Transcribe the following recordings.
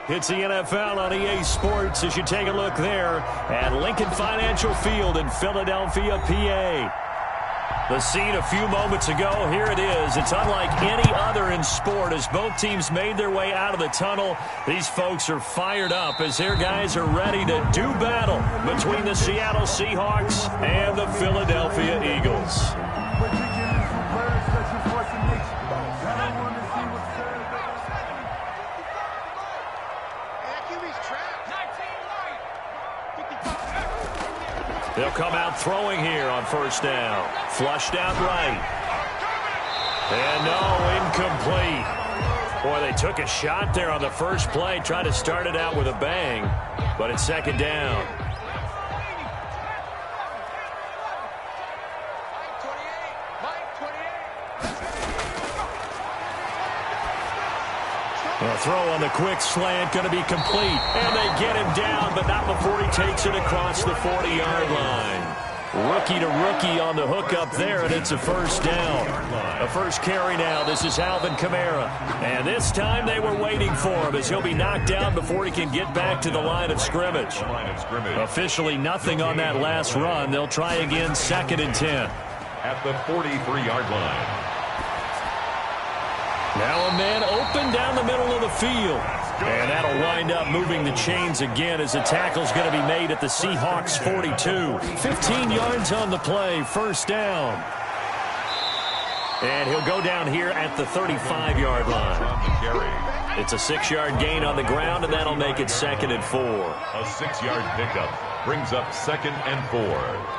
It's the NFL on EA Sports as you take a look there at Lincoln Financial Field in Philadelphia, PA. The scene a few moments ago, here it is. It's unlike any other in sport as both teams made their way out of the tunnel. These folks are fired up as their guys are ready to do battle between the Seattle Seahawks and the Philadelphia Eagles. They'll come out throwing here on first down. Flushed out right. And no, incomplete. Boy, they took a shot there on the first play. Tried to start it out with a bang, but it's second down. A throw on the quick slant, going to be complete. And they get him down, but not before he takes it across the 40-yard line. Rookie to rookie on the hook up there, and it's a first down. A first carry now. This is Alvin Kamara. And this time they were waiting for him as he'll be knocked down before he can get back to the line of scrimmage. Officially nothing on that last run. They'll try again, 2nd and 10. At the 43-yard line. Now a man open down the middle of the field. And that'll wind up moving the chains again as the tackle's going to be made at the Seahawks 42. 15 yards on the play, first down. And he'll go down here at the 35-yard line. It's a 6-yard gain on the ground, and that'll make it 2nd and 4. A 6-yard pickup brings up 2nd and 4.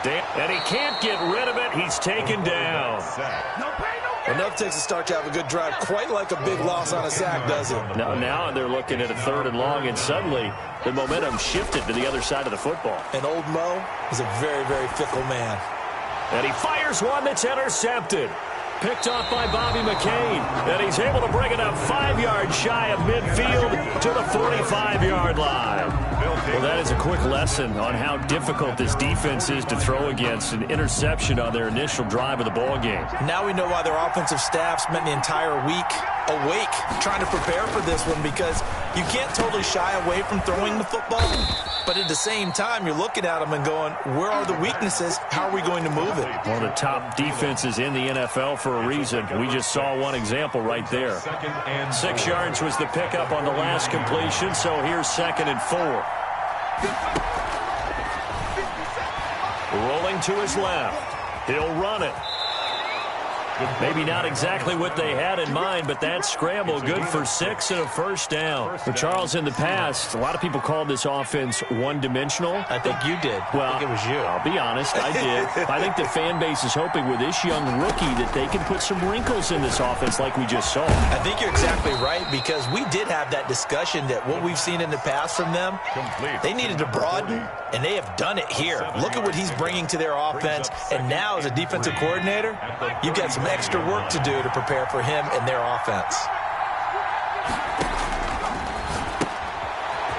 And he can't get rid of it. He's taken down. Enough takes a start to have a good drive, quite like a big loss on a sack, does it? Now they're looking at a 3rd and long, and suddenly the momentum shifted to the other side of the football. And old Mo is a very, very fickle man. And he fires one that's intercepted. Picked off by Bobby McCain. And he's able to bring it up 5 yards shy of midfield to the 45-yard line. Well, that is a quick lesson on how difficult this defense is to throw against. An interception on their initial drive of the ballgame. Now we know why their offensive staff spent the entire week awake trying to prepare for this one, because you can't totally shy away from throwing the football. But at the same time, you're looking at them and going, where are the weaknesses? How are we going to move it? One of the top defenses in the NFL for a reason. We just saw one example right there. 6 yards was the pickup on the last completion, so here's 2nd and 4. Rolling to his left. He'll run it. Maybe not exactly what they had in mind, but that scramble good for 6 and a first down. For Charles, in the past, a lot of people called this offense one-dimensional. I think you did. Well, I think it was you. I'll be honest, I did. I think the fan base is hoping with this young rookie that they can put some wrinkles in this offense like we just saw. I think you're exactly right, because we did have that discussion that what we've seen in the past from them, they needed to broaden, and they have done it here. Look at what he's bringing to their offense, and now as a defensive coordinator, you've got some extra work to do to prepare for him and their offense.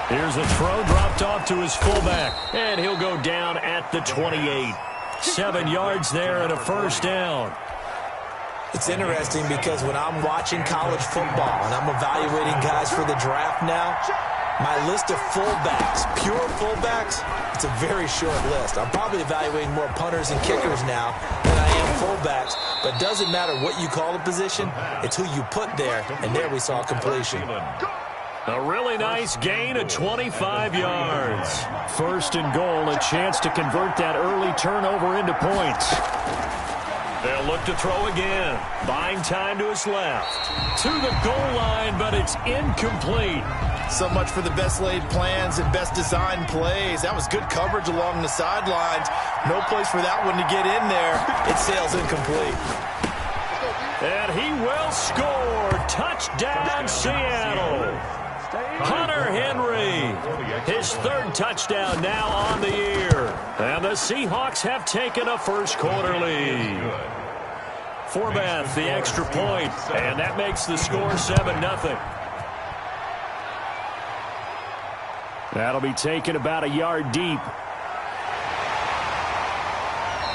Here's a throw dropped off to his fullback, and he'll go down at the 28. 7 yards there and a first down. It's interesting because when I'm watching college football and I'm evaluating guys for the draft now, my list of fullbacks, pure fullbacks, it's a very short list. I'm probably evaluating more punters and kickers now than I am fullbacks, but it doesn't matter what you call the position, it's who you put there, and there we saw completion. A really nice gain of 25 yards. 1st and goal, a chance to convert that early turnover into points. They'll look to throw again. Buying time to his left. To the goal line, but it's incomplete. So much for the best laid plans and best designed plays. That was good coverage along the sidelines. No place for that one to get in there. It sails incomplete. And he will score. Touchdown, Seattle. Hunter Henry, his 3rd touchdown now on the year. And the Seahawks have taken a first quarter lead. Forbath, the extra point, and that makes the score 7-0. That'll be taken about a yard deep.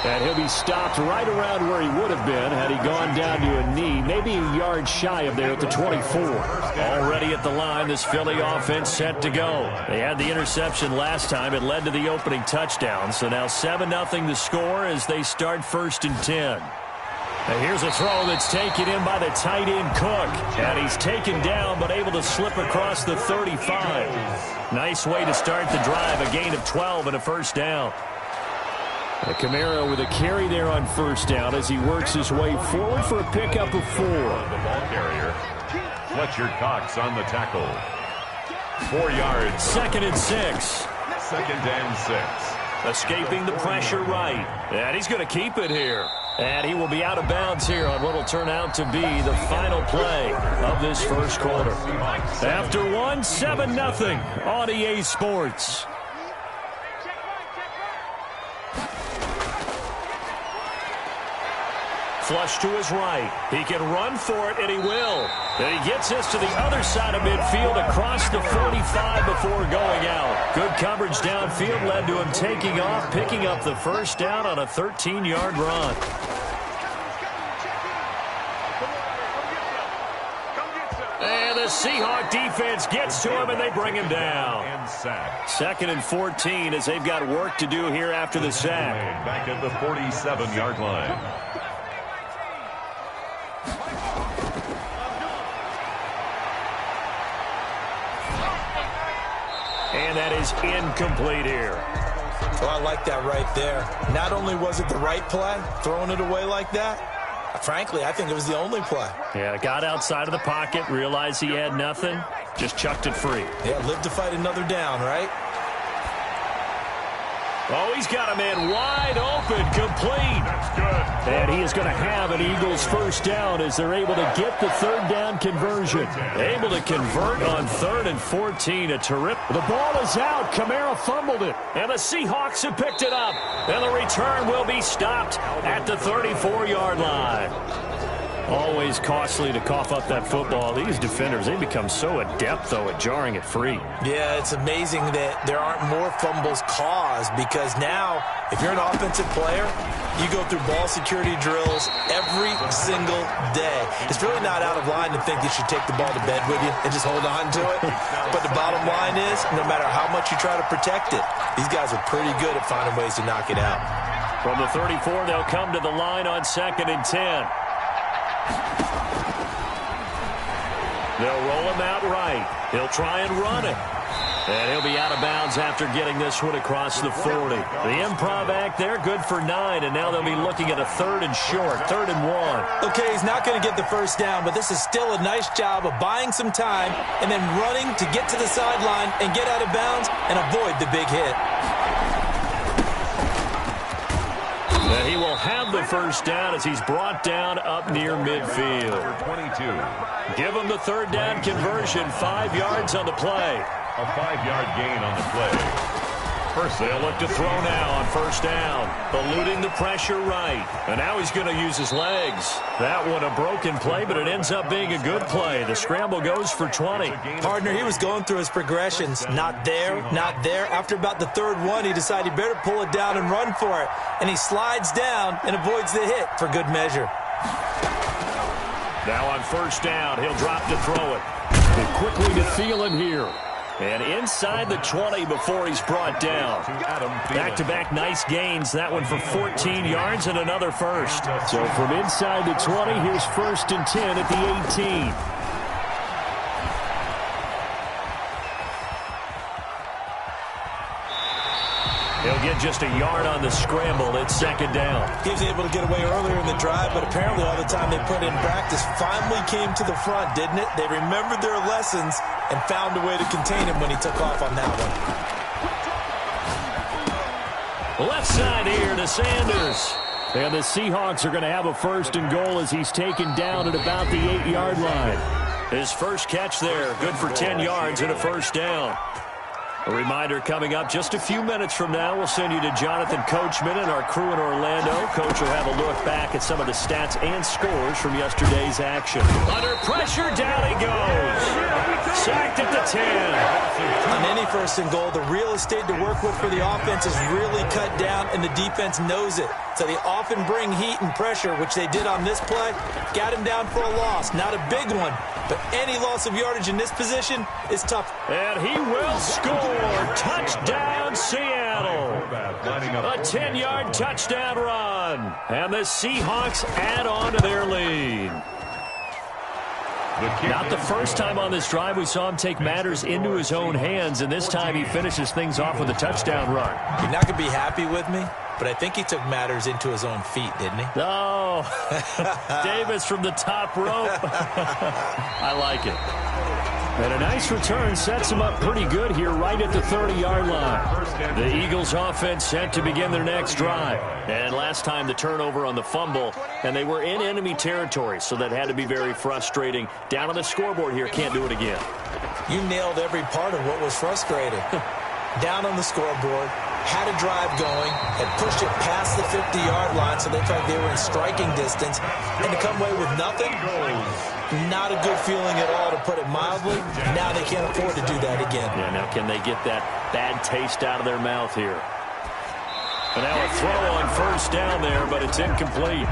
And he'll be stopped right around where he would have been had he gone down to a knee, maybe a yard shy of there at the 24. Already at the line, this Philly offense set to go. They had the interception last time. It led to the opening touchdown. So now 7-0 the score as they start 1st and 10. And here's a throw that's taken in by the tight end Cook. And he's taken down but able to slip across the 35. Nice way to start the drive, a gain of 12 and a 1st down. Camaro with a carry there on 1st down as he works his way forward for a pickup of 4. The ball carrier, Fletcher Cox on the tackle. 4 yards. 2nd and 6. 2nd and 6. Escaping the pressure right. And he's going to keep it here. And he will be out of bounds here on what will turn out to be the final play of this 1st quarter. After 7-0 on EA Sports. Flush to his right. He can run for it, and he will. And he gets this to the other side of midfield across the 45 before going out. Good coverage downfield led to him taking off, picking up the 1st down on a 13-yard run. And the Seahawk defense gets to him, and they bring him down. 2nd and 14 as they've got work to do here after the sack. Back at the 47-yard line. And that is incomplete here. Oh, I like that right there. Not only was it the right play, throwing it away like that, frankly, I think it was the only play. Yeah, got outside of the pocket, realized he had nothing, just chucked it free. Yeah, live to fight another down, right? Oh, he's got a man wide open, complete. That's good. And he is going to have an Eagles 1st down as they're able to get the 3rd down conversion. Able to convert on 3rd and 14. A terrific. The ball is out. Camaro fumbled it. And the Seahawks have picked it up. And the return will be stopped at the 34-yard line. Always costly to cough up that football. These defenders, they become so adept, though, at jarring it free. Yeah, it's amazing that there aren't more fumbles caused because now, if you're an offensive player, you go through ball security drills every single day. It's really not out of line to think you should take the ball to bed with you and just hold on to it. But the bottom line is, no matter how much you try to protect it, these guys are pretty good at finding ways to knock it out. From the 34, they'll come to the line on 2nd and 10. They'll roll him out right. He'll try and run it. And he'll be out of bounds after getting this one across the 40. The improv act there, good for 9, and now they'll be looking at a 3rd and short, 3rd and 1. Okay, he's not going to get the 1st down, but this is still a nice job of buying some time and then running to get to the sideline and get out of bounds and avoid the big hit. And he will have the 1st down as he's brought down up near midfield. 22. Give him the 3rd down conversion, 5 yards on the play. A 5-yard gain on the play. First, they'll look to throw now on 1st down. Eluding the pressure right. And now he's going to use his legs. That one a broken play, but it ends up being a good play. The scramble goes for 20. Partner, he was going through his progressions. Not there, not there. After about the 3rd one, he decided he better pull it down and run for it. And he slides down and avoids the hit for good measure. Now on 1st down, he'll drop to throw it. And quickly to Thielen here. And inside the 20 before he's brought down. Back-to-back nice gains. That one for 14 yards and another 1st. So from inside the 20, here's 1st and 10 at the 18. He'll get just a yard on the scramble. It's 2nd down. He was able to get away earlier in the drive, but apparently all the time they put in practice finally came to the front, didn't it? They remembered their lessons and found a way to contain him when he took off on that one. Left side here to Sanders. And the Seahawks are going to have a 1st and goal as he's taken down at about the 8-yard line. His first catch there, good for 10 yards and a 1st down. A reminder coming up just a few minutes from now, we'll send you to Jonathan Coachman and our crew in Orlando. Coach will have a look back at some of the stats and scores from yesterday's action. Under pressure, down he goes. Sacked at the 10. On any first and goal, the real estate to work with for the offense is really cut down, and the defense knows it. So they often bring heat and pressure, which they did on this play. Got him down for a loss. Not a big one, but any loss of yardage in this position is tough. And he will score. Touchdown, Seattle. A 10-yard touchdown run. And the Seahawks add on to their lead. Not the first time on this drive we saw him take matters into his own hands, and this time he finishes things off with a touchdown run. You're not going to be happy with me, but I think he took matters into his own feet, didn't he? Oh, Davis from the top rope. I like it. And a nice return sets him up pretty good here right at the 30-yard line. The Eagles offense set to begin their next drive. And last time the turnover on the fumble, and they were in enemy territory, so that had to be very frustrating. Down on the scoreboard here, can't do it again. You nailed every part of what was frustrating. Down on the scoreboard, had a drive going, had pushed it past the 50-yard line, so they felt they were in striking distance, and to come away with nothing, not a good feeling at all, to put it mildly. Now they can't afford to do that again. Yeah, now can they get that bad taste out of their mouth here? And now a throw on first down there, but it's incomplete.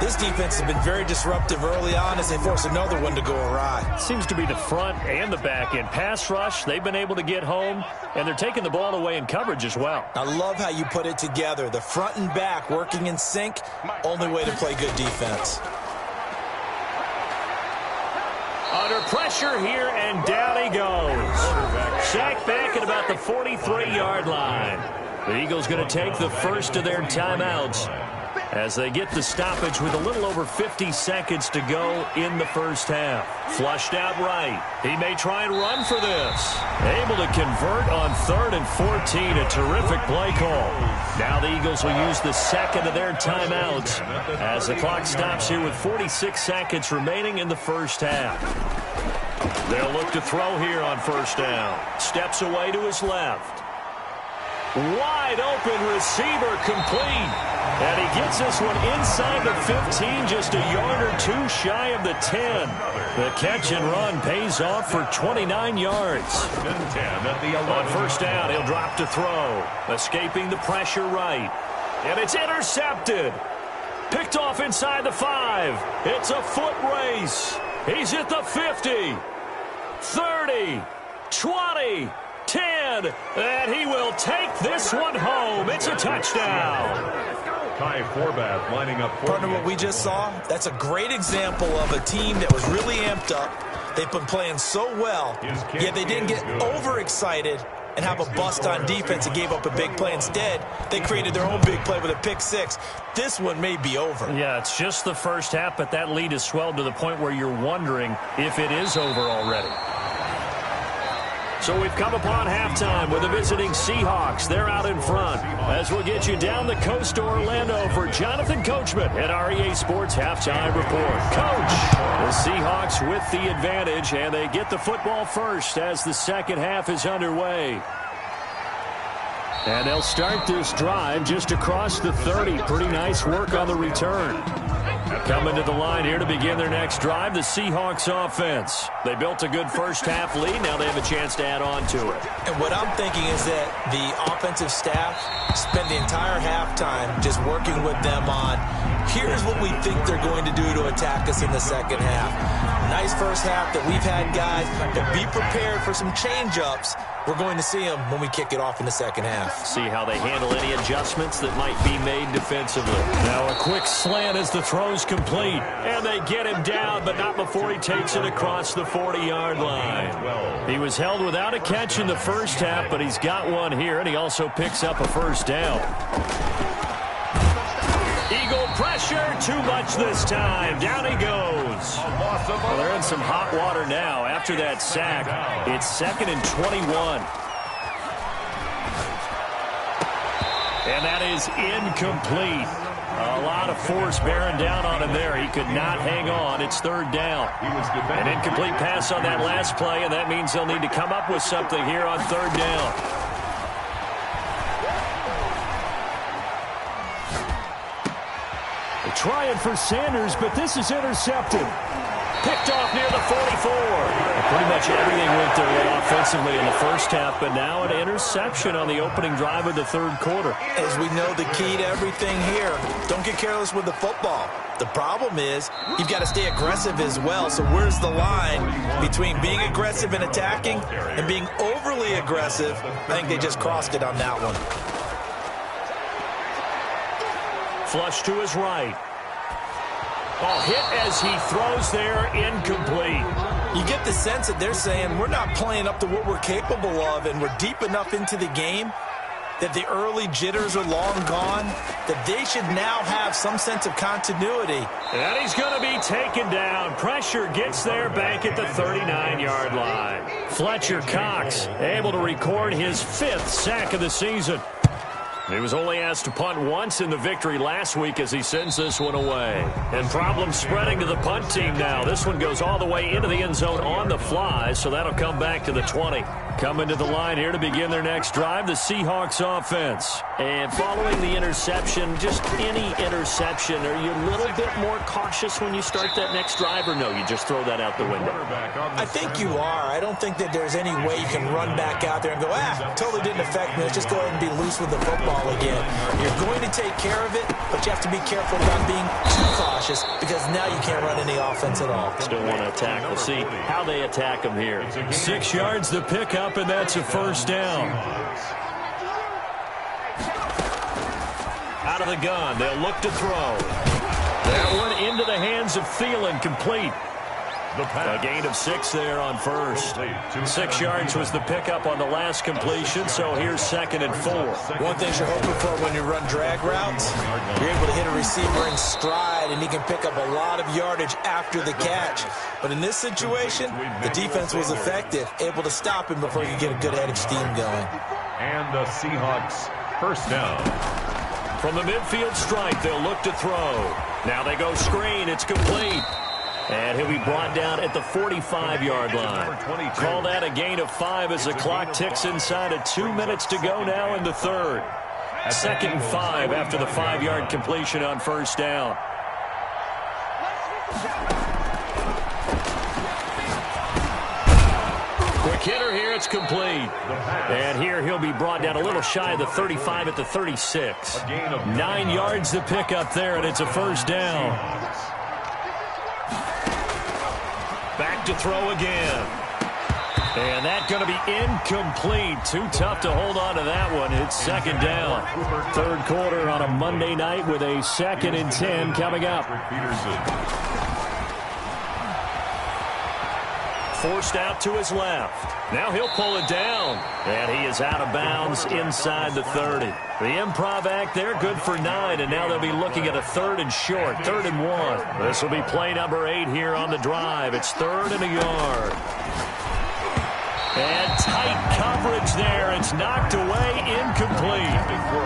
This defense has been very disruptive early on as they force another one to go awry. Seems to be the front and the back end. Pass rush, they've been able to get home, and they're taking the ball away in coverage as well. I love how you put it together. The front and back working in sync, only way to play good defense. Under pressure here, and down he goes. Sacked back at about the 43-yard line. The Eagles going to take the first of their timeouts as they get the stoppage with a little over 50 seconds to go in the first half. Flushed out right. He may try and run for this. Able to convert on 3rd and 14. A terrific play call. Now the Eagles will use the second of their timeouts as the clock stops here with 46 seconds remaining in the first half. They'll look to throw here on first down. Steps away to his left. Wide open receiver, complete. And he gets this one inside the 15, just a yard or two shy of the 10. The catch and run pays off for 29 yards. On first down, he'll drop to throw. Escaping the pressure right. And it's intercepted. Picked off inside the 5. It's a foot race. He's at the 50, 30, 20, 10, and he will take this one home. It's a touchdown. Kai Forbath lining up. Partner, what we just saw, that's a great example of a team that was really amped up. They've been playing so well, yet they didn't get overexcited and have a bust on defense and gave up a big play. Instead, they created their own big play with a pick 6. This one may be over. Yeah, it's just the first half, but that lead has swelled to the point where you're wondering if it is over already. So we've come upon halftime with the visiting Seahawks. They're out in front. As we'll get you down the coast to Orlando for Jonathan Coachman at REA Sports Halftime Report. Coach, the Seahawks with the advantage, and they get the football first as the second half is underway. And they'll start this drive just across the 30. Pretty nice work on the return. Coming to the line here to begin their next drive, the Seahawks offense. They built a good first half lead. Now they have a chance to add on to it. And what I'm thinking is that the offensive staff spend the entire halftime just working with them on, here's what we think they're going to do to attack us in the second half. Nice first half that we've had, guys, but be prepared for some change-ups. We're going to see them when we kick it off in the second half. See how they handle any adjustments that might be made defensively. Now a quick slant as the throw's complete. And they get him down, but not before he takes it across the 40-yard line. He was held without a catch in the first half, but he's got one here, and he also picks up a first down. Eagle pressure, too much this time. Down he goes. Well, they're in some hot water now. After that sack, it's 2nd and 21. And that is incomplete. A lot of force bearing down on him there. He could not hang on. It's 3rd down. An incomplete pass on that last play, and that means they'll need to come up with something here on 3rd down. Trying for Sanders, but this is intercepted. Picked off near the 44. Pretty much everything went their way offensively in the first half, but now an interception on the opening drive of the third quarter. As we know, the key to everything here, don't get careless with the football. The problem is you've got to stay aggressive as well. So where's the line between being aggressive and attacking and being overly aggressive? I think they just crossed it on that one. Flush to his right. Oh, hit as he throws there, incomplete. You get the sense that they're saying we're not playing up to what we're capable of, and we're deep enough into the game that the early jitters are long gone, that they should now have some sense of continuity. And he's going to be taken down. Pressure gets there back at the 39-yard line. Fletcher Cox able to record his 5th sack of the season. He was only asked to punt once in the victory last week as he sends this one away. And problems spreading to the punt team now. This one goes all the way into the end zone on the fly, so that'll come back to the 20. Coming to the line here to begin their next drive, the Seahawks offense. And following the interception, just any interception, are you a little bit more cautious when you start that next drive, or no, you just throw that out the window? I think you are. I don't think that there's any way you can run back out there and go, totally didn't affect me. Let's just go ahead and be loose with the football again. You're going to take care of it, but you have to be careful about being too cautious because now you can't run any offense at all. Still want to attack. We'll see how they attack them here. 6 yards the pickup, and that's a first down. Out of the gun, they'll look to throw. That one into the hands of Thielen, complete. A gain of 6 there on first. 6 yards was the pickup on the last completion, so here's 2nd and 4. One thing you're hoping for when you run drag routes, you're able to hit a receiver in stride, and he can pick up a lot of yardage after the catch. But in this situation, the defense was effective, able to stop him before he could get a good head of steam going. And the Seahawks first down. From the midfield stripe, they'll look to throw. Now they go screen. It's complete. And he'll be brought down at the 45-yard line. Call that a gain of 5 as the clock ticks inside of 2 minutes to go now in the third. 2nd and 5 after the 5-yard completion on first down. Quick hitter here, it's complete. And here he'll be brought down a little shy of the 35 at the 36. 9 yards to pick up there, and it's a first down. Back to throw again. And that's going to be incomplete. Too tough to hold on to that one. It's 2nd down. Third quarter on a Monday night with a 2nd and 10 coming up. Forced out to his left. Now he'll pull it down. And he is out of bounds inside the 30. The improv act there, good for 9. And now they'll be looking at a 3rd and short, 3rd and 1. This will be play number 8 here on the drive. It's 3rd and a yard. And tight coverage there. It's knocked away, incomplete.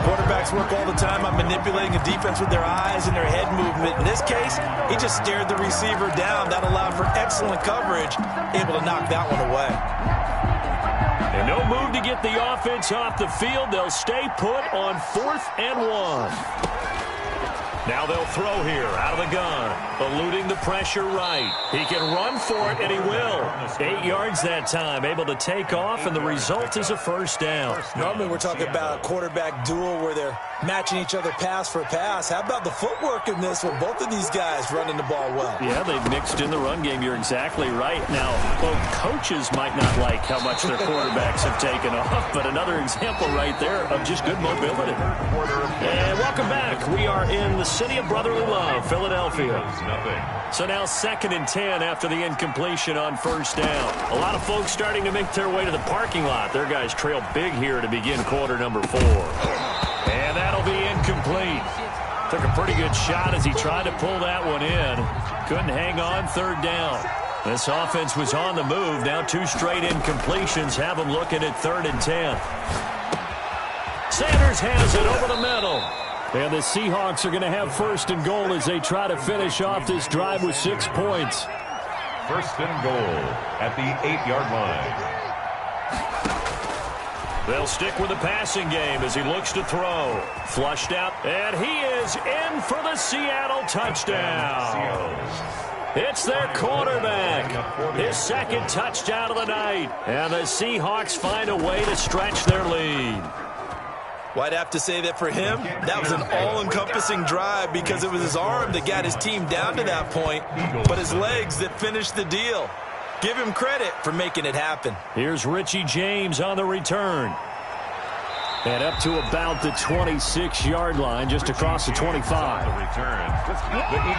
Quarterbacks work all the time on manipulating a defense with their eyes and their head movement. In this case, he just stared the receiver down. That allowed for excellent coverage, able to knock that one away. And no move to get the offense off the field. They'll stay put on 4th and 1. Now they'll throw here out of the gun, eluding the pressure right. He can run for it, and he will. 8 yards that time, able to take off, and the result is a first down. Normally we're talking about a quarterback duel where they're matching each other pass for pass. How about the footwork in this one? Both of these guys running the ball well. Yeah, they've mixed in the run game. You're exactly right. Now, both coaches might not like how much their quarterbacks have taken off, but another example right there of just good mobility. And welcome back. We are in the city of brotherly love, Philadelphia. So now 2nd and 10 after the incompletion on first down. A lot of folks starting to make their way to the parking lot. Their guys trail big here to begin quarter number 4. And that'll be incomplete. Took a pretty good shot as he tried to pull that one in. Couldn't hang on, 3rd down. This offense was on the move. Now 2 straight incompletions have them looking at 3rd and 10. Sanders has it over the middle. And the Seahawks are going to have 1st and goal as they try to finish off this drive with 6 points. 1st and goal at the 8-yard line. They'll stick with the passing game as he looks to throw. Flushed out, and he is in for the Seattle touchdown. It's their quarterback. His second touchdown of the night. And the Seahawks find a way to stretch their lead. Well, I'd have to say that for him, that was an all-encompassing drive because it was his arm that got his team down to that point, but his legs that finished the deal. Give him credit for making it happen. Here's Richie James on the return. And up to about the 26-yard line, just across the 25.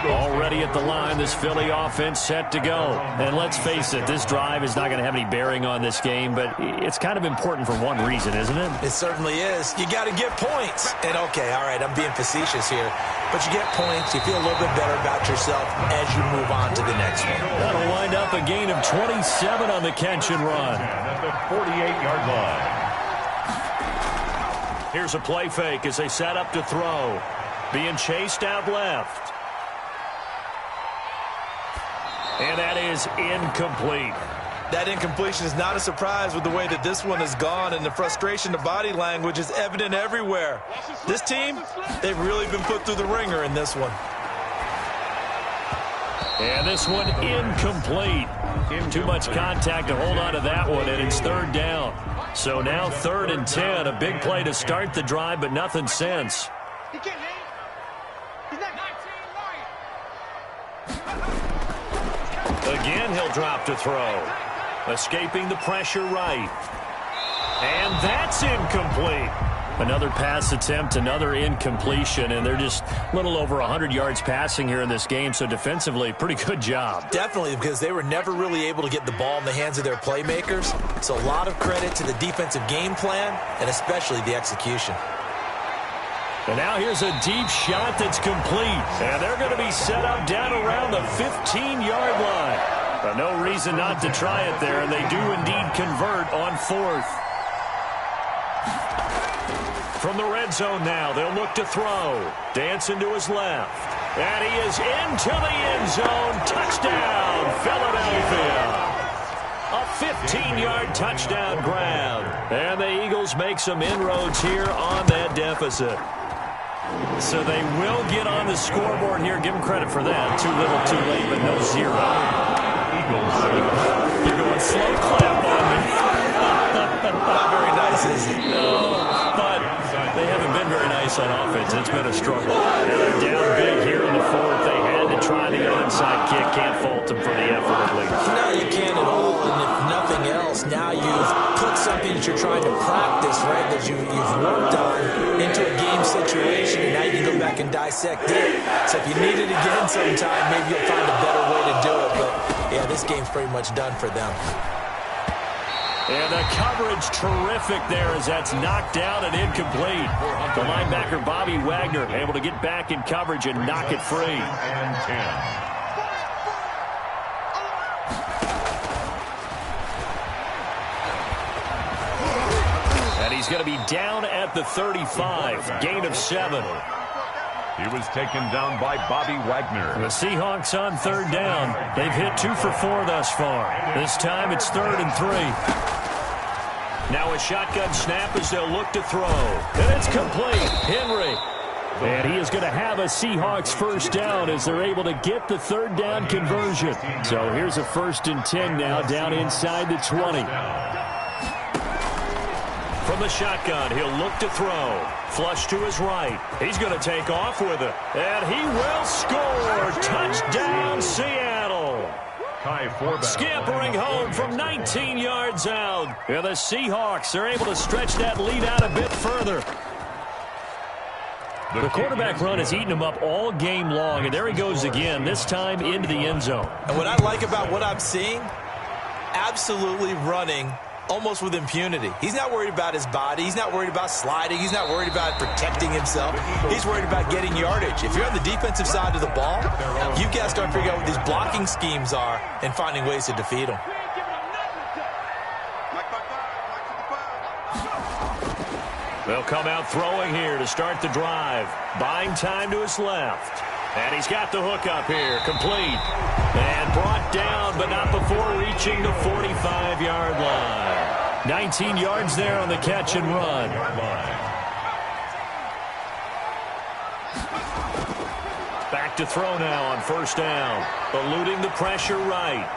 Already at the line, this Philly offense set to go. And let's face it, this drive is not going to have any bearing on this game, but it's kind of important for one reason, isn't it? It certainly is. You got to get points. And, okay, all right, I'm being facetious here, but you get points, you feel a little bit better about yourself as you move on to the next one. That'll wind up a gain of 27 on the catch and run. At the 48-yard line. Here's a play fake as they set up to throw. Being chased out left. And that is incomplete. That incompletion is not a surprise with the way that this one has gone, and the frustration, the body language is evident everywhere. This team, they've really been put through the ringer in this one. And this one incomplete. Too much contact to hold on to that one, and it's third down. So now 3rd and 10, a big play to start the drive, but nothing since. Again, he'll drop to throw. Escaping the pressure right. And that's incomplete. Another pass attempt, another incompletion, and they're just a little over 100 yards passing here in this game, so defensively, pretty good job. Definitely, because they were never really able to get the ball in the hands of their playmakers, so a lot of credit to the defensive game plan and especially the execution. And now here's a deep shot that's complete, and they're going to be set up down around the 15-yard line. But no reason not to try it there, and they do indeed convert on 4th. From the red zone now, they'll look to throw. Dancing to his left. And he is into the end zone. Touchdown, Philadelphia. A 15-yard touchdown grab. And the Eagles make some inroads here on that deficit. So they will get on the scoreboard here. Give them credit for that. Too little, too late, but no 0. You're going slow clap on me. Not very nice, is it? No, but they haven't been very nice on offense. It's been a struggle. And they're down big here in the 4th. They had to try the onside kick. Can't fault them for the effort, at least. No, you can't at all. And if nothing else, now you've put something that you're trying to practice, right, that you've worked on into a game situation, and now you can go back and dissect it. So if you need it again sometime, maybe you'll find a better way to do it. But, yeah, this game's pretty much done for them. And the coverage terrific there as that's knocked down and incomplete. The linebacker, Bobby Wagner, able to get back in coverage and knock it free. And 10. And he's going to be down at the 35. Gain of 7. He was taken down by Bobby Wagner. The Seahawks on 3rd down. They've hit 2 for 4 thus far. This time it's 3rd and 3. Now a shotgun snap as they'll look to throw. And it's complete. Henry. And he is going to have a Seahawks first down as they're able to get the 3rd down conversion. So here's a 1st and 10 now down inside the 20. From the shotgun, he'll look to throw. Flush to his right. He's going to take off with it. And he will score. Touchdown, Seattle. Scampering home from 19 yards out. And the Seahawks are able to stretch that lead out a bit further. The quarterback run has eaten him up all game long, and there he goes again, this time into the end zone. And what I like about what I'm seeing, absolutely running almost with impunity. He's not worried about his body. He's not worried about sliding. He's not worried about protecting himself. He's worried about getting yardage. If you're on the defensive side of the ball, you've got to start figuring out what these blocking schemes are and finding ways to defeat them. They'll come out throwing here to start the drive. Buying time to his left. And he's got the hook up here. Complete. And brought down, but not before reaching the 45-yard line. 19 yards there on the catch and run. Back back to throw now on first down. Eluding the pressure right.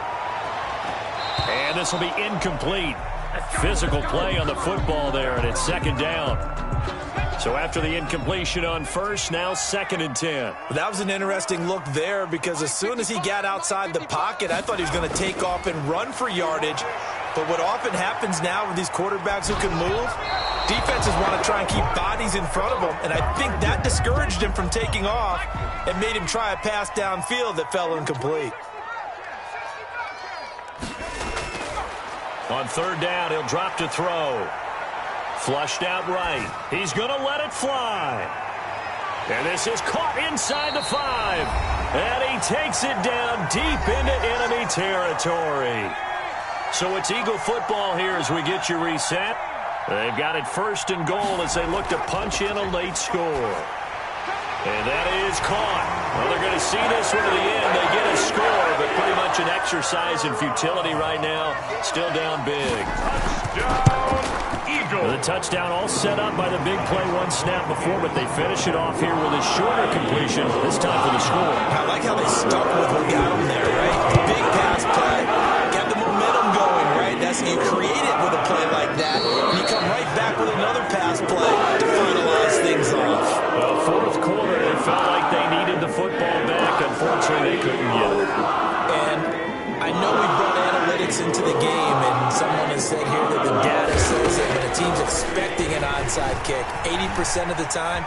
And this will be incomplete. Physical play on the football there, and it's second down. So after the incompletion on first, now 2nd and 10. That was an interesting look there because as soon as he got outside the pocket, I thought he was going to take off and run for yardage. But what often happens now with these quarterbacks who can move, defenses want to try and keep bodies in front of them, and I think that discouraged him from taking off and made him try a pass downfield that fell incomplete. On third down, he'll drop to throw. Flushed out right. He's going to let it fly. And this is caught inside the 5. And he takes it down deep into enemy territory. So it's Eagle football here as we get you reset. They've got it 1st and goal as they look to punch in a late score. And that is caught. Well, they're going to see this one to the end. They get a score, but pretty much an exercise in futility right now. Still down big. The touchdown all set up by the big play one snap before, but they finish it off here with a shorter completion, this time for the score. I like how they stuck with what got them there, right? Big pass play. Got the momentum going, right? That's you create it with a play like that, and you come right back with another pass play to finalize things off. Well, 4th quarter, they felt like they needed the football back. Unfortunately, they couldn't get it. And I know we brought analytics into the game, and someone has said here that the data says that when a team's expecting an onside kick, 80% of the time,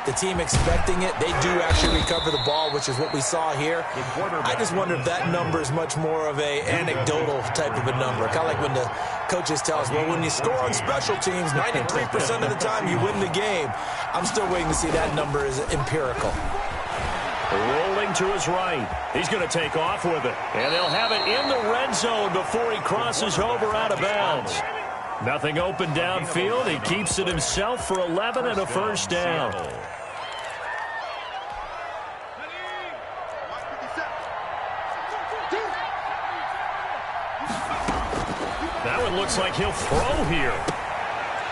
the team expecting it, they do actually recover the ball, which is what we saw here. I just wonder if that number is much more of a anecdotal type of a number. Kind of like when the coaches tell us, well, when you score on special teams, 93% of the time you win the game. I'm still waiting to see that number is empirical. Rolling to his right. He's going to take off with it. And they'll have it in the red zone before he crosses over out of bounds. Nothing open downfield. He keeps it himself for 11 and a first down. That one looks like he'll throw here.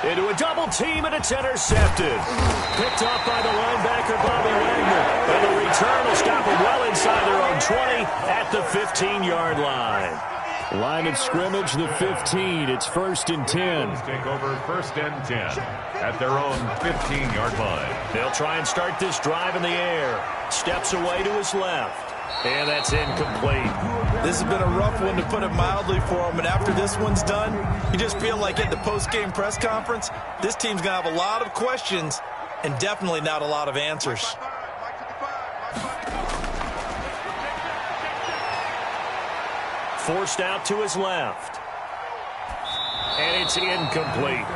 Into a double team, and it's intercepted. Picked off by the linebacker, Bobby Wagner. And the return will stop him well inside their own 20 at the 15-yard line. Line of scrimmage, the 15. It's 1st and 10. Take over 1st and 10 at their own 15-yard line. They'll try and start this drive in the air. Steps away to his left. And that's incomplete. This has been a rough one, to put it mildly, for him. And after this one's done, you just feel like at the post-game press conference, this team's going to have a lot of questions and definitely not a lot of answers. Forced out to his left. And it's incomplete.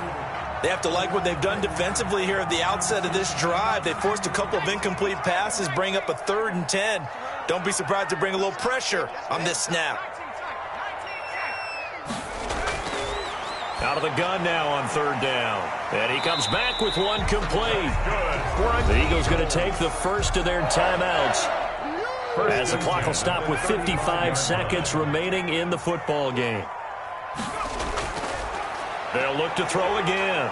They have to like what they've done defensively here at the outset of this drive. They forced a couple of incomplete passes, bring up a 3rd and 10. Don't be surprised to bring a little pressure on this snap. Out of the gun now on 3rd down. And he comes back with one complete. The Eagles going to take the first of their timeouts, as the clock will stop with 55 seconds remaining in the football game. They'll look to throw again.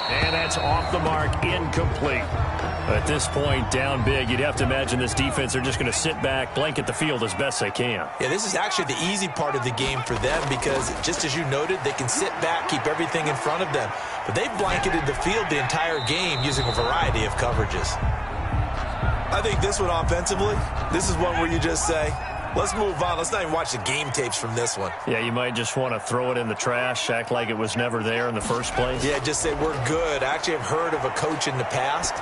And that's off the mark, incomplete. At this point, down big, you'd have to imagine this defense are just going to sit back, blanket the field as best they can. Yeah, this is actually the easy part of the game for them because, just as you noted, they can sit back, keep everything in front of them. But they've blanketed the field the entire game using a variety of coverages. I think this one offensively, this is one where you just say, let's move on. Let's not even watch the game tapes from this one. Yeah, you might just want to throw it in the trash, act like it was never there in the first place. Yeah, just say we're good. I actually have heard of a coach in the past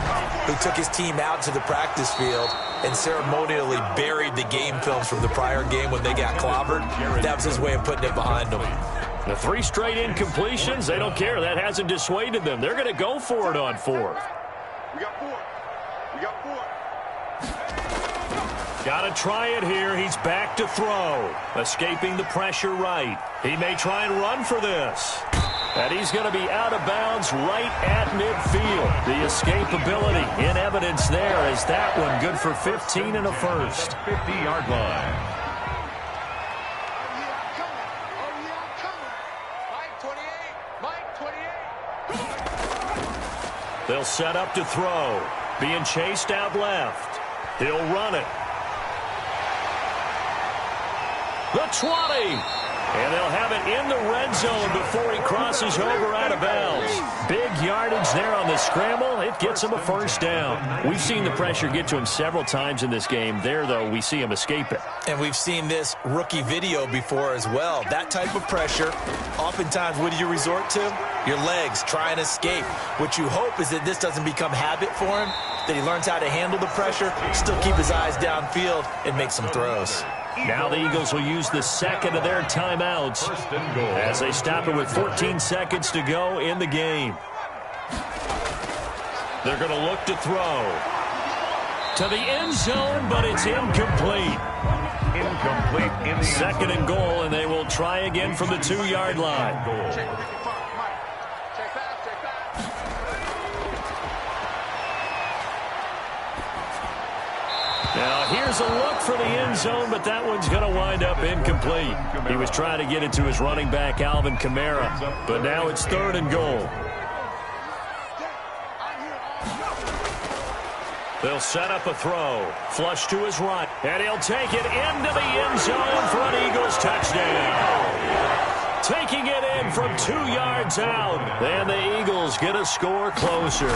who took his team out to the practice field and ceremonially buried the game films from the prior game when they got clobbered. That was his way of putting it behind them. The 3 straight incompletions, they don't care. That hasn't dissuaded them. They're going to go for it on 4th. We got 4. We got 4. Got to try it here. He's back to throw. Escaping the pressure right. He may try and run for this. And he's going to be out of bounds right at midfield. The escapability in evidence there as that one good for 15 and a first. 50-yard line. They'll set up to throw. Being chased out left. He'll run it. The 20. And they'll have it in the red zone before he crosses over out of bounds. Big yardage there on the scramble. It gets him a first down. We've seen the pressure get to him several times in this game. There, though, we see him escape it. And we've seen this rookie video before as well. That type of pressure, oftentimes, what do you resort to? Your legs, try and escape. What you hope is that this doesn't become habit for him, that he learns how to handle the pressure, still keep his eyes downfield, and make some throws. Now the Eagles will use the second of their timeouts as they stop it with 14 seconds to go in the game. They're going to look to throw to the end zone, but it's incomplete. Incomplete. Second and goal, and they will try again from the 2-yard line. Now, here's a look for the end zone, but that one's going to wind up incomplete. He was trying to get it to his running back, Alvin Kamara, but now it's 3rd and goal. They'll set up a throw. Flush to his right, and he'll take it into the end zone for an Eagles touchdown. Taking it in from 2 yards out, and the Eagles get a score closer.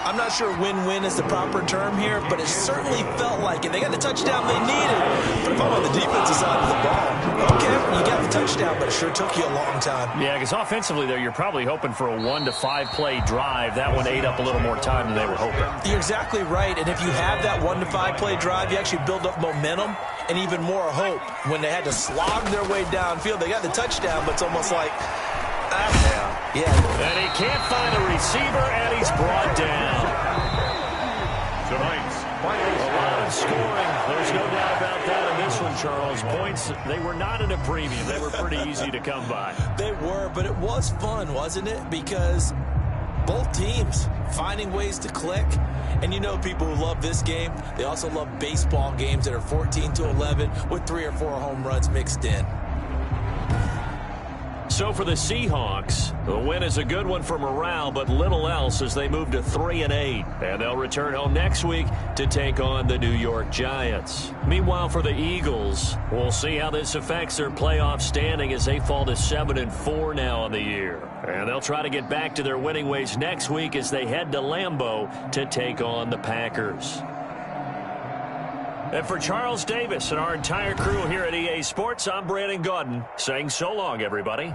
I'm not sure win-win is the proper term here, but it certainly felt like it. They got the touchdown they needed. But if I'm on the defensive side of the ball, okay, you got the touchdown, but it sure took you a long time. Yeah, because offensively, though, you're probably hoping for a 1 to 5 play drive. That one ate up a little more time than they were hoping. You're exactly right, and if you have that 1 to 5 play drive, you actually build up momentum and even more hope. When they had to slog their way downfield, they got the touchdown, but it's almost like, yeah. And he can't find a receiver, and he's brought down. Tonight's A lot of scoring. There's no doubt about that in this one, Charles. Points, they were not at a premium. They were pretty easy to come by. They were, but it was fun, wasn't it? Because both teams finding ways to click. And you know people who love this game, they also love baseball games that are 14-11 with 3 or 4 home runs mixed in. So for the Seahawks, the win is a good one for morale, but little else as they move to 3-8. And they'll return home next week to take on the New York Giants. Meanwhile, for the Eagles, we'll see how this affects their playoff standing as they fall to 7-4 now on the year. And they'll try to get back to their winning ways next week as they head to Lambeau to take on the Packers. And for Charles Davis and our entire crew here at EA Sports, I'm Brandon Gaudin saying so long, everybody.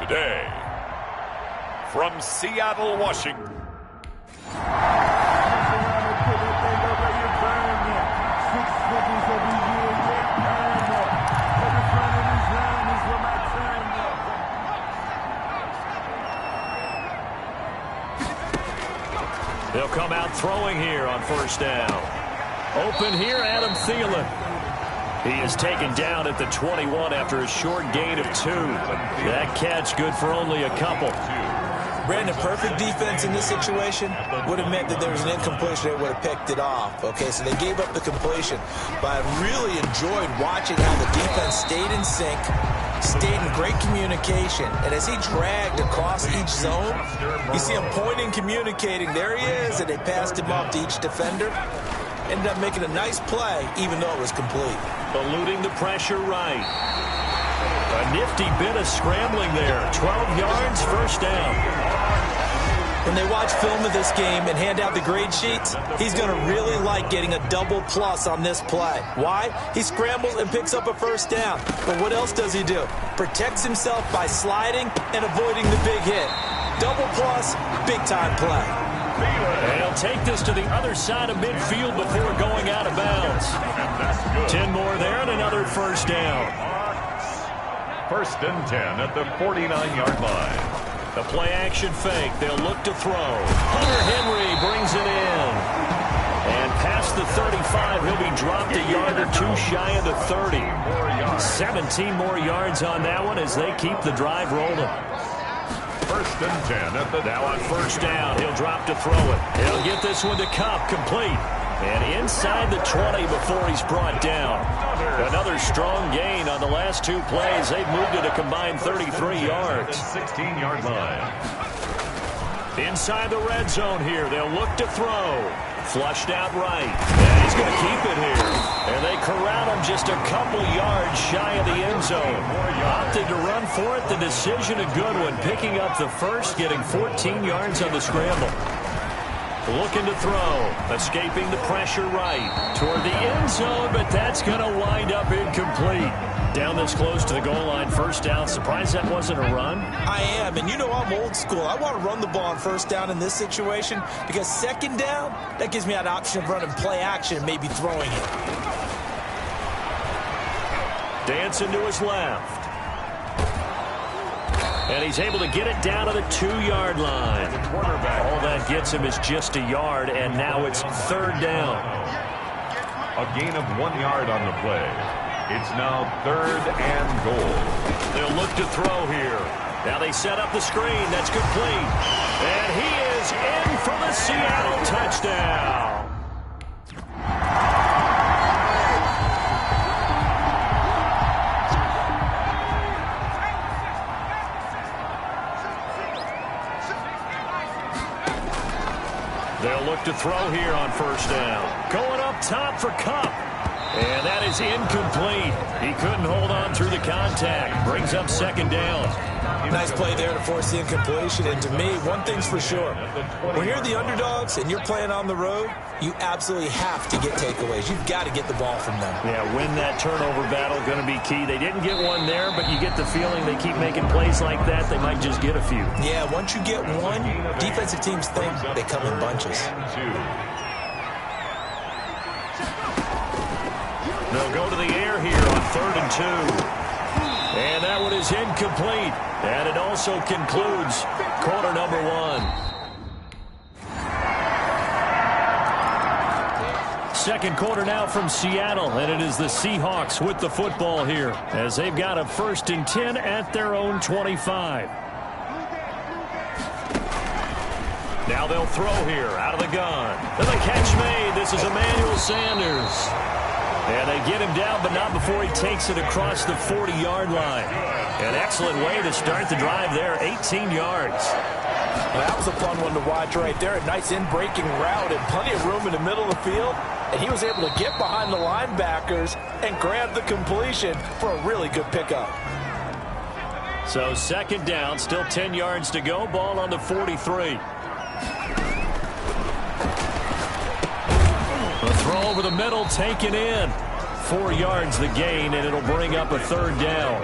today, from Seattle, Washington. They'll come out throwing here on first down. Open here, Adam Thielen. He is taken down at the 21 after a short gain of 2. That catch good for only a couple. Brandon, perfect defense in this situation would have meant that there was an incompletion. They would have picked it off. Okay, so they gave up the completion. But I really enjoyed watching how the defense stayed in sync, stayed in great communication. And as he dragged across each zone, you see him pointing, communicating. There he is, and they passed him off to each defender. Ended up making a nice play, even though it was complete. Eluding the pressure right. A nifty bit of scrambling there. 12 yards, first down. When they watch film of this game and hand out the grade sheets, he's going to really like getting a double plus on this play. Why? He scrambles and picks up a first down. But what else does he do? Protects himself by sliding and avoiding the big hit. Double plus, big-time play. And he'll take this to the other side of midfield before going out of bounds. 10 more there and another first down. First and 10 at the 49-yard line. The play-action fake. They'll look to throw. Hunter Henry brings it in. And past the 35, he'll be dropped a yard or 2 shy of the 30. 17 more yards on that one as they keep the drive rolling. First and 10 at the... Now on first down, he'll drop to throw it. He'll get this one to Cup, complete. And inside the 20 before he's brought down. Another strong gain on the last 2 plays. They've moved it a combined 33 yards. 16-yard line. Inside the red zone here. They'll look to throw. Flushed out right. And he's going to keep it here. And they corral him just a couple yards shy of the end zone. Opted to run for it. The decision a good one. Picking up the first, getting 14 yards on the scramble. Looking to throw. Escaping the pressure right. Toward the end zone, but that's going to wind up incomplete. Down this close to the goal line, first down. Surprised that wasn't a run? I am, and you know I'm old school. I want to run the ball on first down in this situation because second down, that gives me an option of running play action and maybe throwing it. Dancing to his left. And he's able to get it down to the 2-yard line. All that gets him is just a yard, and now it's third down. A gain of 1 yard on the play. It's now third and goal. They'll look to throw here. Now they set up the screen. That's complete. And he is in for the Seattle touchdown. They'll look to throw here on first down. Going up top for Cup. And that is incomplete. He couldn't hold on through the contact. Brings up second down. Nice play there to force the incompletion. And to me, one thing's for sure. When you're the underdogs and you're playing on the road, you absolutely have to get takeaways. You've got to get the ball from them. Yeah, win that turnover battle, going to be key. They didn't get one there, but you get the feeling they keep making plays like that, they might just get a few. Yeah, once you get one, defensive teams think they come in bunches. They'll go to the air here on 3rd and 2. And that one is incomplete. And it also concludes quarter number 1. Second quarter now from Seattle, and it is the Seahawks with the football here as they've got a 1st and 10 at their own 25. Now they'll throw here out of the gun. And the catch made. This is Emmanuel Sanders. And they get him down, but not before he takes it across the 40-yard line. An excellent way to start the drive there, 18 yards. Well, that was a fun one to watch right there. A nice in-breaking route and plenty of room in the middle of the field. And he was able to get behind the linebackers and grab the completion for a really good pickup. So second down, still 10 yards to go. Ball on the 43. The throw over the middle, taken in. 4 yards the gain, and it'll bring up a third down.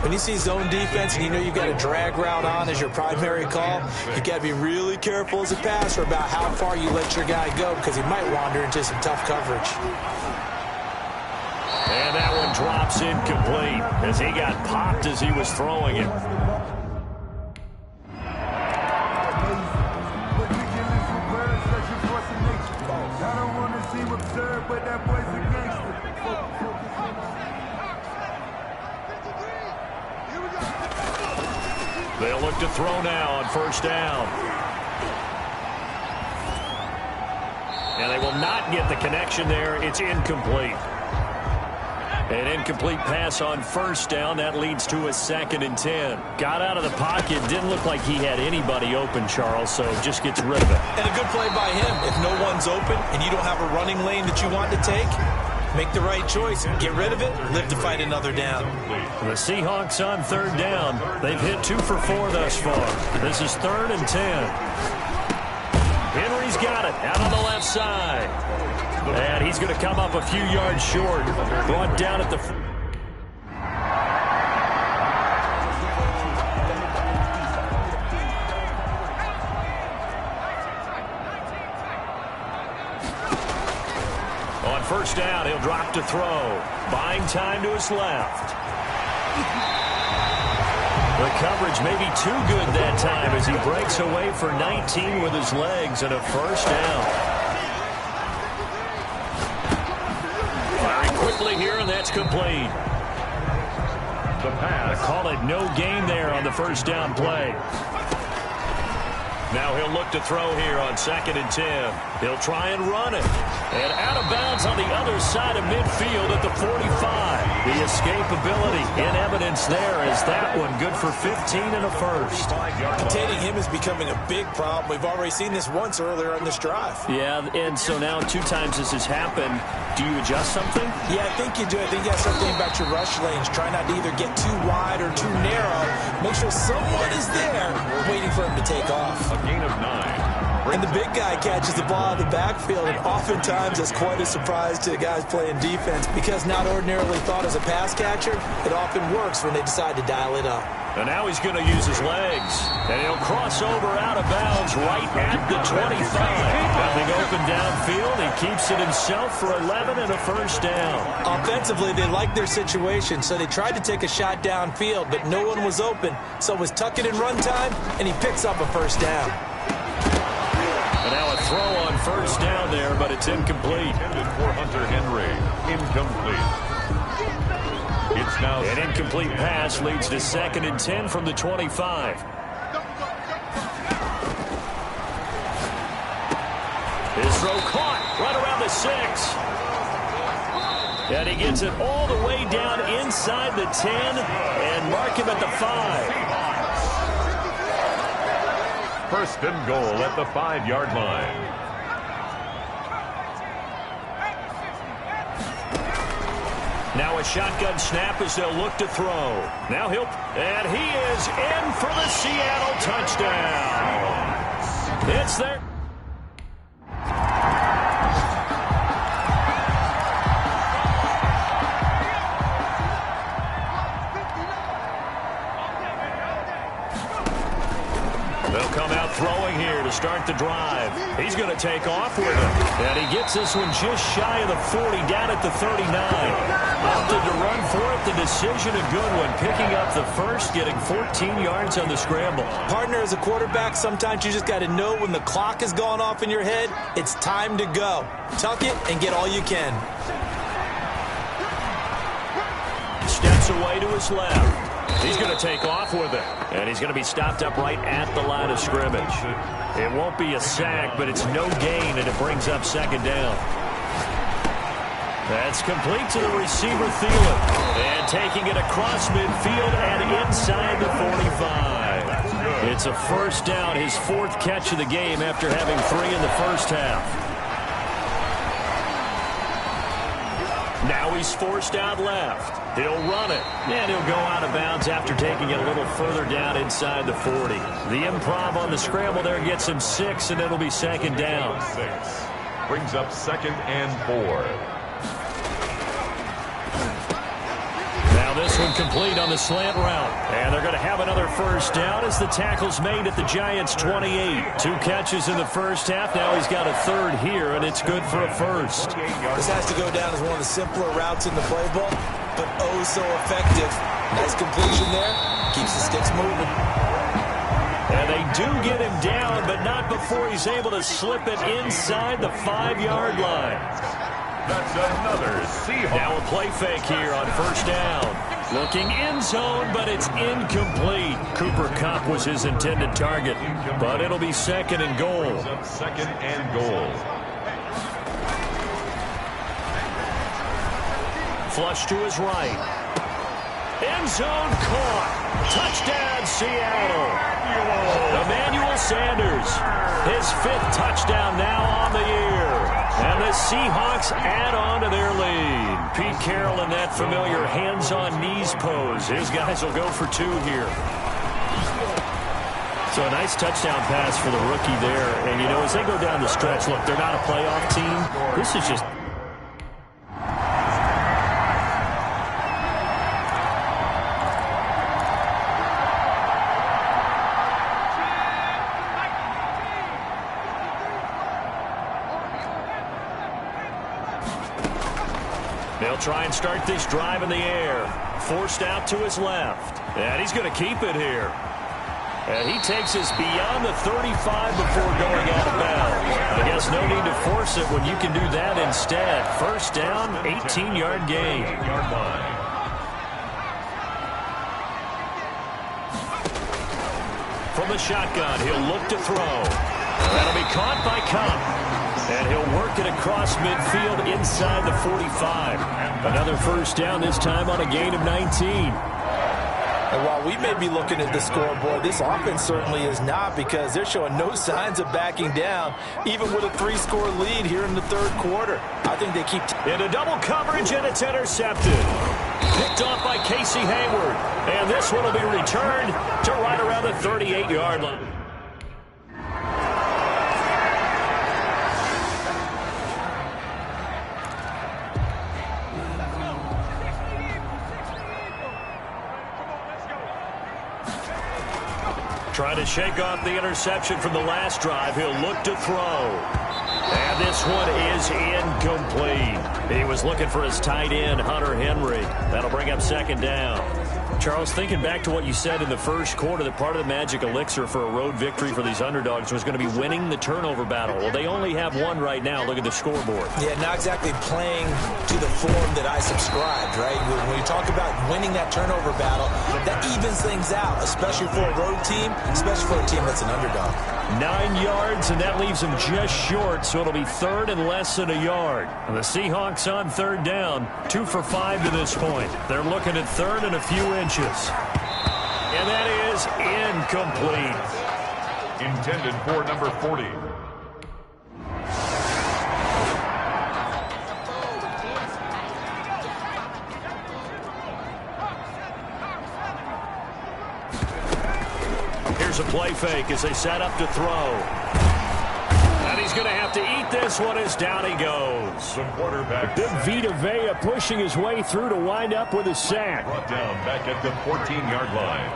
When you see zone defense and you know you've got a drag route on as your primary call, you got to be really careful as a passer about how far you let your guy go because he might wander into some tough coverage. And that one drops incomplete as he got popped as he was throwing it. They'll look to throw now on first down. And they will not get the connection there. It's incomplete. An incomplete pass on first down. That leads to a 2nd and 10. Got out of the pocket. Didn't look like he had anybody open, Charles, so just gets rid of it. And a good play by him. If no one's open and you don't have a running lane that you want to take, make the right choice. Get rid of it. Live to fight another down. The Seahawks on 3rd down. They've hit 2 for 4 thus far. This is 3rd and 10. Henry's got it out on the left side. And he's going to come up a few yards short. Brought down at the... On first down, he'll drop to throw. Buying time to his left. The coverage may be too good that time as he breaks away for 19 with his legs and a first down. Firing quickly here, and that's complete. The pass. Call it no gain there on the first down play. Now he'll look to throw here on 2nd and 10. He'll try and run it. And out of bounds on the other side of midfield at the 45. The escapability in evidence there is that one good for 15 and a first. Containing him is becoming a big problem. We've already seen this once earlier on this drive. Yeah, and so now 2 times this has happened. Do you adjust something? Yeah, I think you do. I think you have something about your rush lanes. Try not to either get too wide or too narrow. Make sure someone is there waiting for him to take off. A gain of 9. And the big guy catches the ball in the backfield, and oftentimes that's quite a surprise to the guys playing defense because not ordinarily thought as a pass catcher, it often works when they decide to dial it up. And now he's going to use his legs. And he'll cross over out of bounds right at the 25. Nothing open downfield. He keeps it himself for 11 and a first down. Offensively, they liked their situation, so they tried to take a shot downfield, but no one was open. So it was tuck it in run time, and he picks up a first down. And now a throw on first down there, but it's incomplete. Intended for Hunter Henry. Incomplete. It's now an incomplete pass leads to 2nd and 10 from the 25. His throw caught right around the 6. And he gets it all the way down inside the 10 and mark him at the 5. First and goal at the 5-yard line. Now a shotgun snap as they'll look to throw. Now and he is in for the Seattle touchdown. It's there. They'll come out throwing here to start the drive. He's going to take off with it. And he gets this one just shy of the 40, down at the 39. Opted to run for it. The decision a good one. Picking up the first, getting 14 yards on the scramble. Partner, as a quarterback, sometimes you just got to know when the clock has gone off in your head, it's time to go. Tuck it and get all you can. Steps away to his left. He's going to take off with it. And he's going to be stopped up right at the line of scrimmage. It won't be a sack, but it's no gain, and it brings up 2nd down. That's complete to the receiver, Thielen. And taking it across midfield and inside the 45. It's a first down, his 4th catch of the game after having 3 in the first half. Now he's forced out left. He'll run it, and he'll go out of bounds after taking it a little further down inside the 40. The improv on the scramble there gets him 6, and it'll be 2nd down. 6. Brings up 2nd and 4. Now this one complete on the slant route. And they're going to have another first down as the tackle's made at the Giants' 28. 2 catches in the first half. Now he's got a third here, and it's good for a first. This has to go down as one of the simpler routes in the playbook, but oh so effective. Nice completion there. Keeps the sticks moving. And they do get him down, but not before he's able to slip it inside the 5-yard line. That's another Seahawks. Now a play fake here on first down. Looking end zone, but it's incomplete. Cooper Kupp was his intended target, but it'll be second and goal. Second and goal. Flush to his right. End zone caught. Touchdown, Seattle. Emmanuel Sanders, his 5th touchdown now on the year. And the Seahawks add on to their lead. Pete Carroll in that familiar hands-on-knees pose. His guys will go for 2 here. So a nice touchdown pass for the rookie there. And, you know, as they go down the stretch, look, they're not a playoff team. This is just... They'll try and start this drive in the air. Forced out to his left. And he's going to keep it here. And he takes us beyond the 35 before going out of bounds. I guess no need to force it when you can do that instead. First down, 18-yard gain. From the shotgun, he'll look to throw. That'll be caught by Kupp. And he'll work it across midfield inside the 45. Another first down, this time on a gain of 19. And while we may be looking at the scoreboard, this offense certainly is not, because they're showing no signs of backing down, even with a 3-score lead here in the 3rd quarter. I think they keep... Into double coverage, and it's intercepted. Picked off by Casey Hayward. And this one will be returned to right around the 38-yard line. Trying to shake off the interception from the last drive. He'll look to throw. And this one is incomplete. He was looking for his tight end, Hunter Henry. That'll bring up second down. Charles, thinking back to what you said in the first quarter, that part of the magic elixir for a road victory for these underdogs was going to be winning the turnover battle. Well, they only have one right now. Look at the scoreboard. Yeah, not exactly playing to the form that I subscribed, right? When you talk about winning that turnover battle, that evens things out, especially for a road team, especially for a team that's an underdog. 9 yards, and that leaves them just short, so it'll be third and less than a yard. And the Seahawks on third down, 2 for 5 to this point. They're looking at third and a few inches. And that is incomplete. Intended for number 40. Here's a play fake as they set up to throw. And he's going to have to eat this one as down he goes. The quarterback. Big Vita Vea pushing his way through to wind up with a sack. Brought down back at the 14-yard line.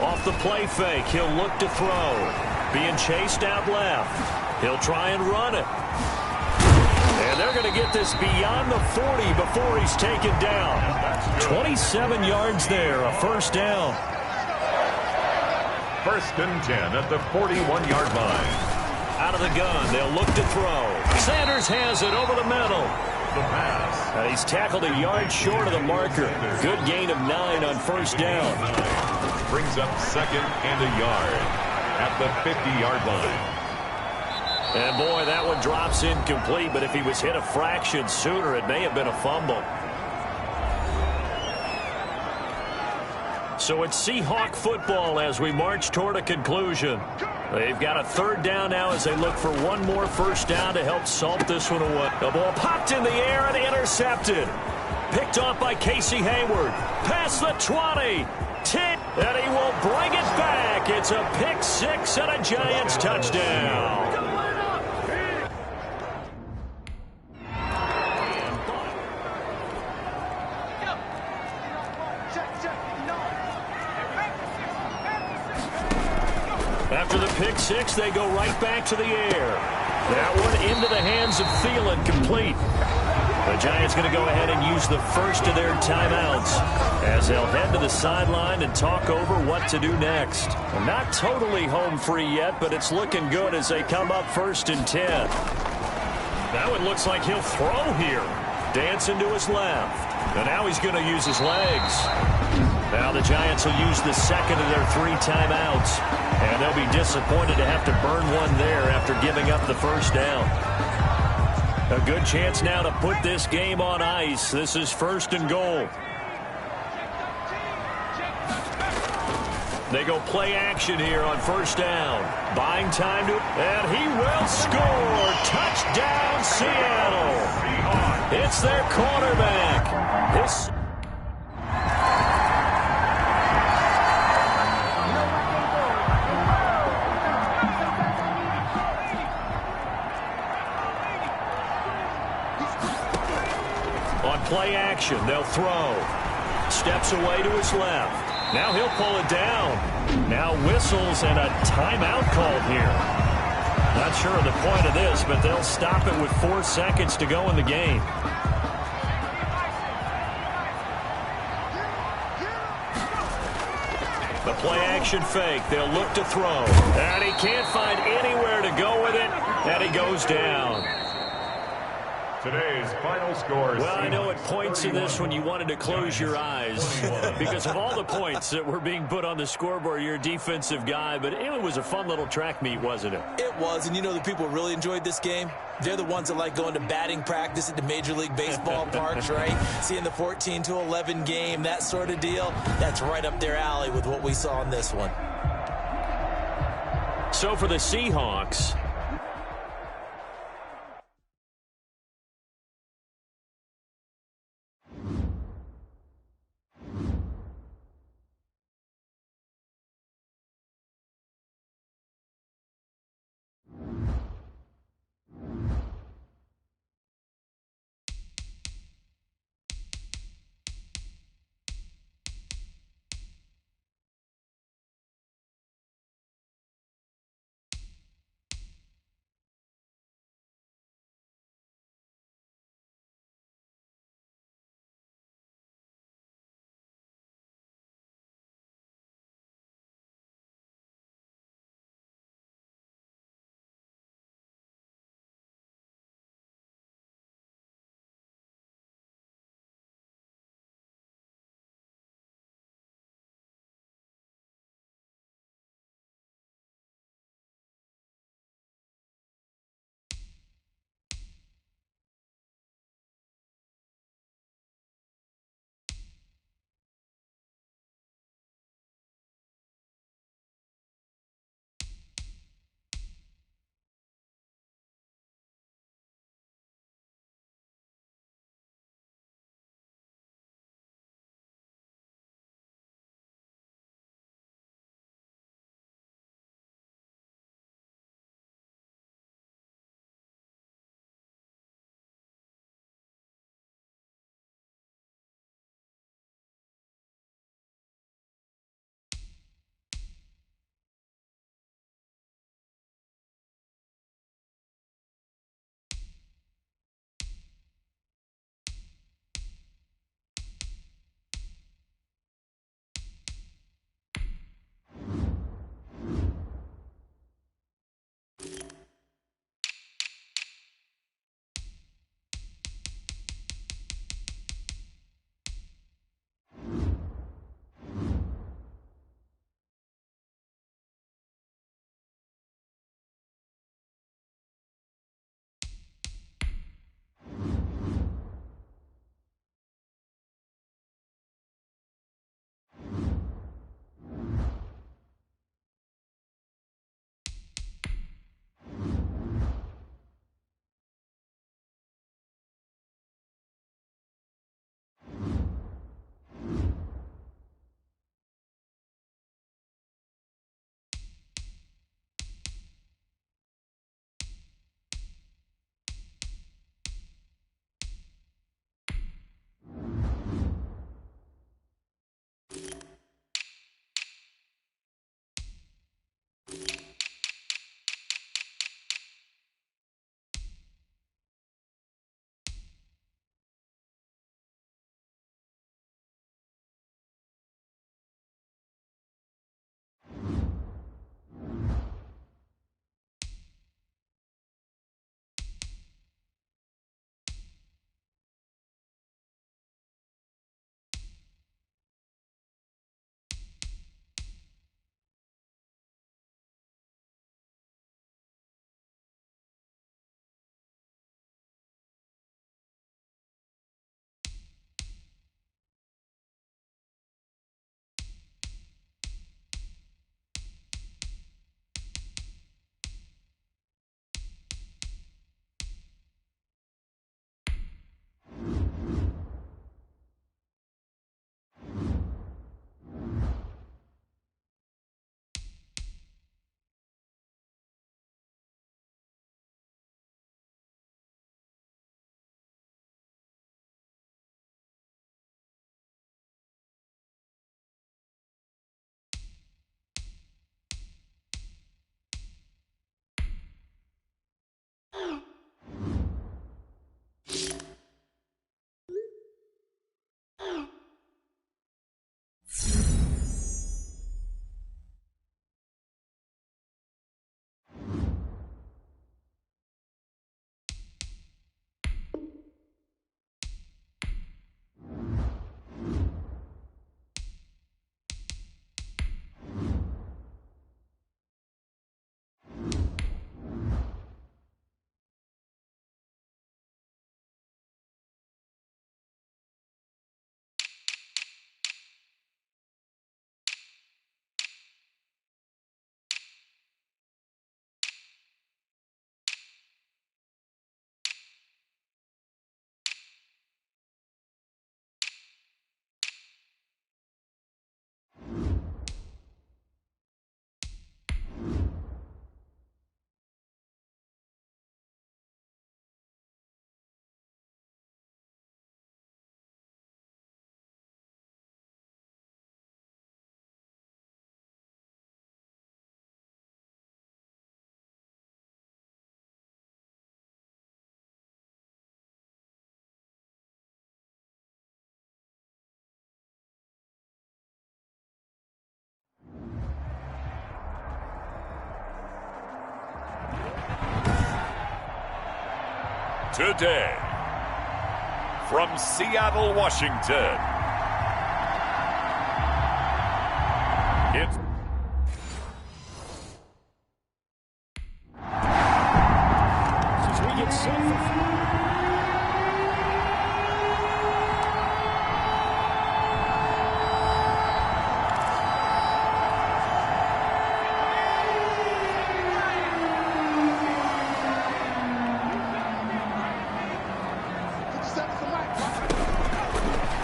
Off the play fake, he'll look to throw. Being chased out left. He'll try and run it. And they're going to get this beyond the 40 before he's taken down. 27 yards there, a first down. First and 10 at the 41-yard line. Out of the gun, they'll look to throw. Sanders has it over the middle. The pass. And he's tackled a yard short of the marker. Good gain of 9 on first down. Brings up second and a yard at the 50-yard line. And boy, that one drops incomplete, but if he was hit a fraction sooner, it may have been a fumble. So it's Seahawk football as we march toward a conclusion. They've got a third down now as they look for one more first down to help salt this one away. The ball popped in the air and intercepted. Picked off by Casey Hayward. Past the 20. 10. And he will bring it back. It's a pick six and a Giants touchdown. pick six. They go right back to the air. That one into the hands of Thielen, complete. The Giants going to go ahead and use the first of their timeouts as they'll head to the sideline and talk over what to do next. Well, not totally home free yet, but it's looking good as they come up 1st and 10. Now it looks like he'll throw here. Dancing to his left. And now he's going to use his legs. Now the Giants will use the second of their 3 timeouts. And they'll be disappointed to have to burn one there after giving up the first down. A good chance now to put this game on ice. This is 1st and goal. They go play action here on 1st down. Buying time to, and he will score. Touchdown, Seattle. It's their quarterback. On play action, they'll throw. Steps away to his left. Now he'll pull it down. Now whistles and a timeout called here. Not sure of the point of this, but they'll stop it with 4 seconds to go in the game. The play action fake. They'll look to throw. And he can't find anywhere to go with it. And he goes down. Today's final score. Well, I know at points in this when you wanted to close your eyes because of all the points that were being put on the scoreboard. You're a defensive guy, but it was a fun little track meet, wasn't it? It was, and you know the people really enjoyed this game? They're the ones that like going to batting practice at the Major League Baseball parks, right? Seeing the 14-11 game, that sort of deal. That's right up their alley with what we saw in this one. So for the Seahawks, today, from Seattle, Washington, it's As we get set for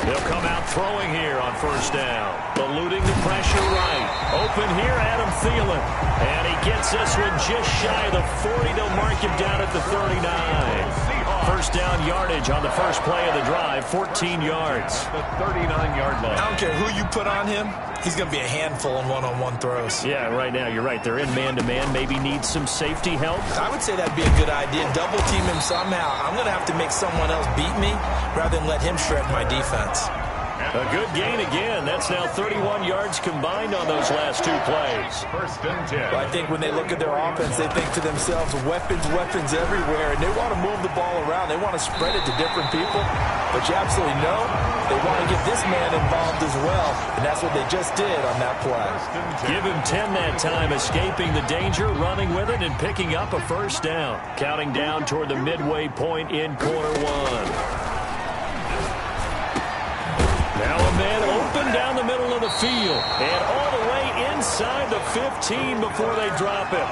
They'll come out throwing here on first down. Eluding the pressure right. Open here, Adam Thielen. And he gets this one just shy of the 40. They'll mark him down at the 39. First down yardage on the first play of the drive, 14 yards. the 39-yard line. I don't care who you put on him. He's going to be a handful in one-on-one throws. Yeah, right now, you're right. They're in man-to-man. Maybe need some safety help. I would say that'd be a good idea. Double team him somehow. I'm going to have to make someone else beat me rather than let him shred my defense. A good gain again. That's now 31 yards combined on those last two plays. First and 10. But I think when they look at their offense, they think to themselves, weapons everywhere, and they want to move the ball around. They want to spread it to different people. But you absolutely know they want to get this man involved as well, and that's what they just did on that play. Give him 10 that time, escaping the danger, running with it, and picking up a first down. Counting down toward the midway point in quarter one. Now a man open down the middle of the field and all the way inside the 15 before they drop it.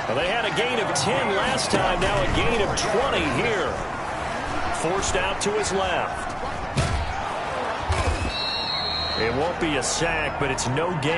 Well, they had a gain of 10 last time, now a gain of 20 here. Forced out to his left. It won't be a sack, but it's no gain.